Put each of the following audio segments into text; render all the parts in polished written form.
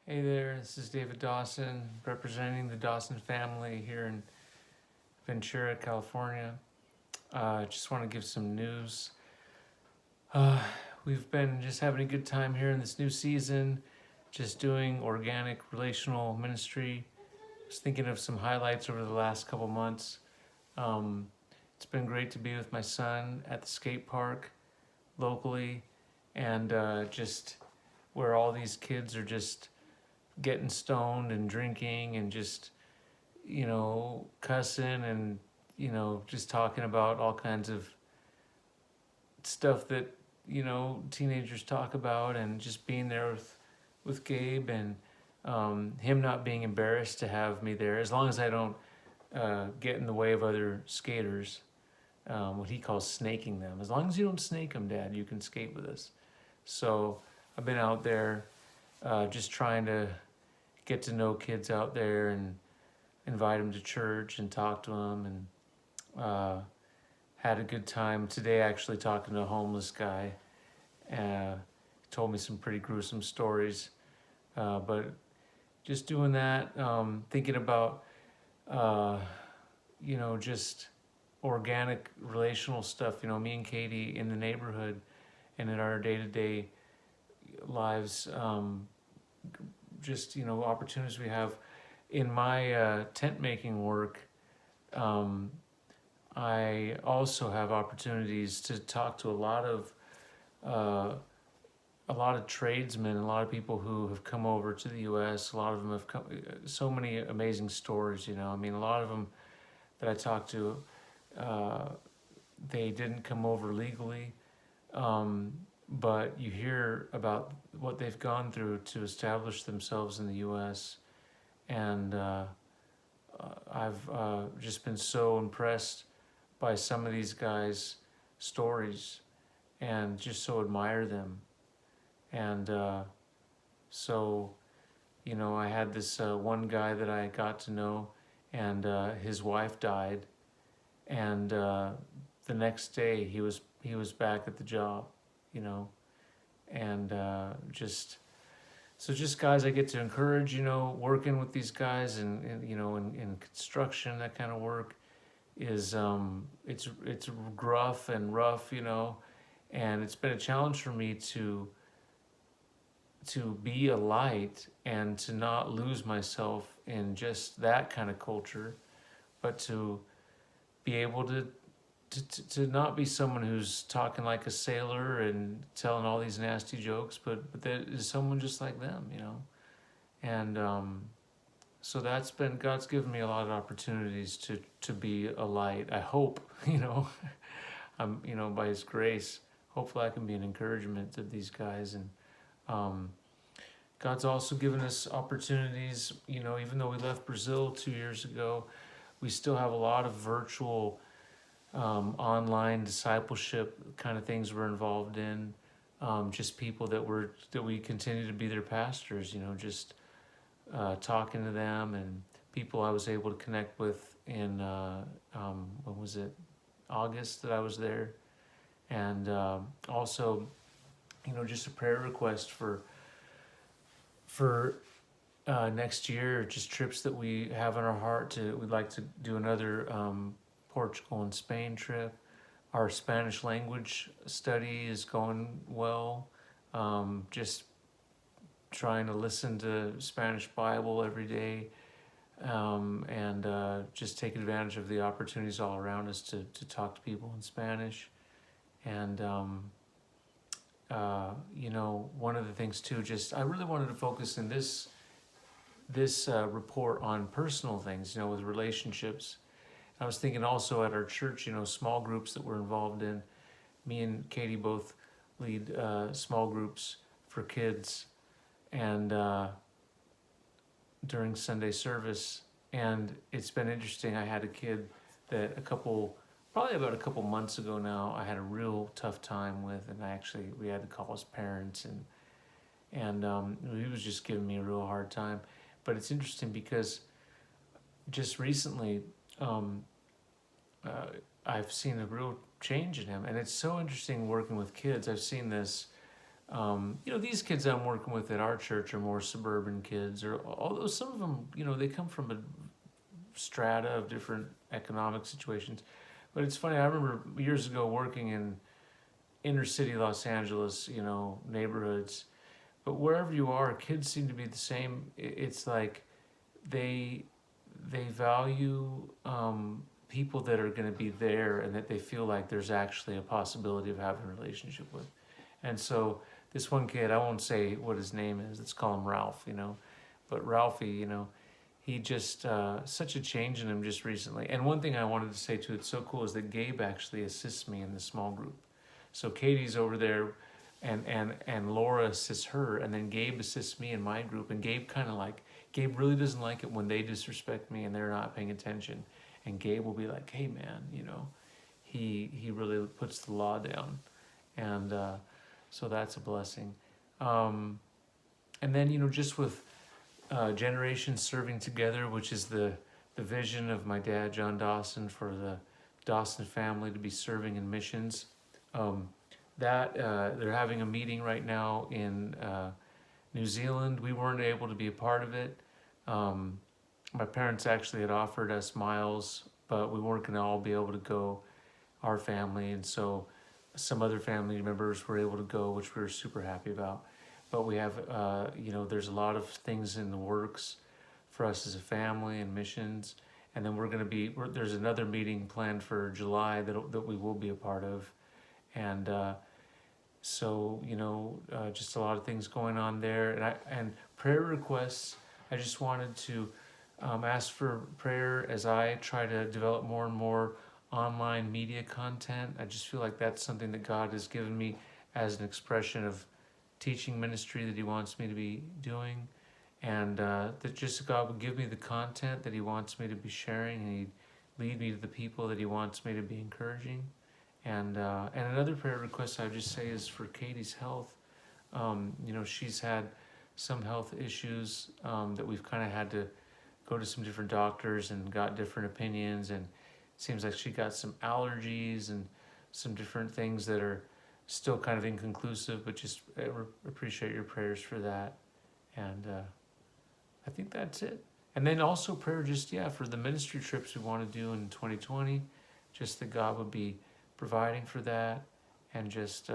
Hey there, this is David Dawson, representing the Dawson family here in Ventura, California. Just want to give some news. Uh, we've been just having a good time here in this new season, just doing organic relational ministry. I was thinking of some highlights over the last couple months. Um, it's been great to be with my son at the skate park locally, and just where all these kids are just getting stoned and drinking and just cussing and just talking about all kinds of stuff that teenagers talk about, and just being there with Gabe, and him not being embarrassed to have me there as long as I don't get in the way of other skaters, what he calls snaking them. As long as you don't snake them, Dad, you can skate with us. So I've been out there just trying to get to know kids out there and invite them to church and talk to them, and had a good time today actually talking to a homeless guy. He told me some pretty gruesome stories, but just doing that, thinking about just organic relational stuff, me and Katie in the neighborhood and in our day-to-day lives, just opportunities we have in my tent making work. I also have opportunities to talk to a lot of tradesmen, a lot of people who have come over to the U.S. A lot of them have come. So many amazing stories. I mean, a lot of them that I talked to, they didn't come over legally, but you hear about what they've gone through to establish themselves in the U.S. And I've just been so impressed by some of these guys' stories, and just so admire them. And so, I had this one guy that I got to know, and his wife died, and the next day he was back at the job, and just guys I get to encourage, working with these guys, and in construction, that kind of work is it's gruff and rough, and it's been a challenge for me to be a light and to not lose myself in just that kind of culture, but to be able to not be someone who's talking like a sailor and telling all these nasty jokes, but that is someone just like them, and so that's been, God's given me a lot of opportunities to be a light. I hope, I'm, by His grace, hopefully I can be an encouragement to these guys. And God's also given us opportunities, even though we left Brazil 2 years ago, we still have a lot of virtual online discipleship kind of things we're involved in. Just people that we continue to be their pastors, just talking to them, and people I was able to connect with in when was it, August that I was there. And also, just a prayer request for next year, just trips that we have in our heart. We'd like to do another Portugal and Spain trip. Our Spanish language study is going well. Just trying to listen to Spanish Bible every day, and just take advantage of the opportunities all around us to talk to people in Spanish. And one of the things too, just I really wanted to focus in this report on personal things, with relationships. I was thinking also at our church, small groups that we're involved in. Me and Katie both lead small groups for kids, and during Sunday service. And it's been interesting. I had a kid that probably about a couple months ago now, I had a real tough time with, and we had to call his parents, and he was just giving me a real hard time. But it's interesting because just recently, I've seen a real change in him, and it's so interesting working with kids. I've seen this these kids I'm working with at our church are more suburban kids, or although some of them, they come from a strata of different economic situations. But it's funny, I remember years ago working in inner city Los Angeles, neighborhoods. But wherever you are, kids seem to be the same. It's like they they value people that are going to be there and that they feel like there's actually a possibility of having a relationship with. And so this one kid, I won't say what his name is. Let's call him Ralph. But Ralphie, he just such a change in him just recently. And one thing I wanted to say too, it's so cool, is that Gabe actually assists me in the small group. So Katie's over there, and Laura assists her, and then Gabe assists me in my group. And Gabe really doesn't like it when they disrespect me and they're not paying attention. And Gabe will be like, "Hey man, he really puts the law down," and so that's a blessing. And then just with generations serving together, which is the vision of my dad, John Dawson, for the Dawson family to be serving in missions. That they're having a meeting right now in New Zealand. We weren't able to be a part of it. My parents actually had offered us miles, but we weren't going to all be able to go, our family, and so some other family members were able to go, which we were super happy about. But we have, there's a lot of things in the works for us as a family and missions. And then there's another meeting planned for July that we will be a part of. And so, just a lot of things going on there. And prayer requests, I just wanted to ask for prayer as I try to develop more and more online media content. I just feel like that's something that God has given me as an expression of teaching ministry that He wants me to be doing. And that just God would give me the content that He wants me to be sharing, and He'd lead me to the people that He wants me to be encouraging. And another prayer request I would just say is for Katie's health. She's had some health issues that we've kind of had to go to some different doctors and got different opinions, and it seems like she got some allergies and some different things that are still kind of inconclusive, but just appreciate your prayers for that. And I think that's it. And then also prayer for the ministry trips we want to do in 2020, just that God would be providing for that, and just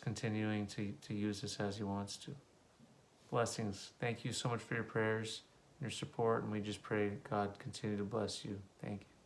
continuing to use us as He wants to. Blessings. Thank you so much for your prayers and your support, and we just pray God continue to bless you. Thank you.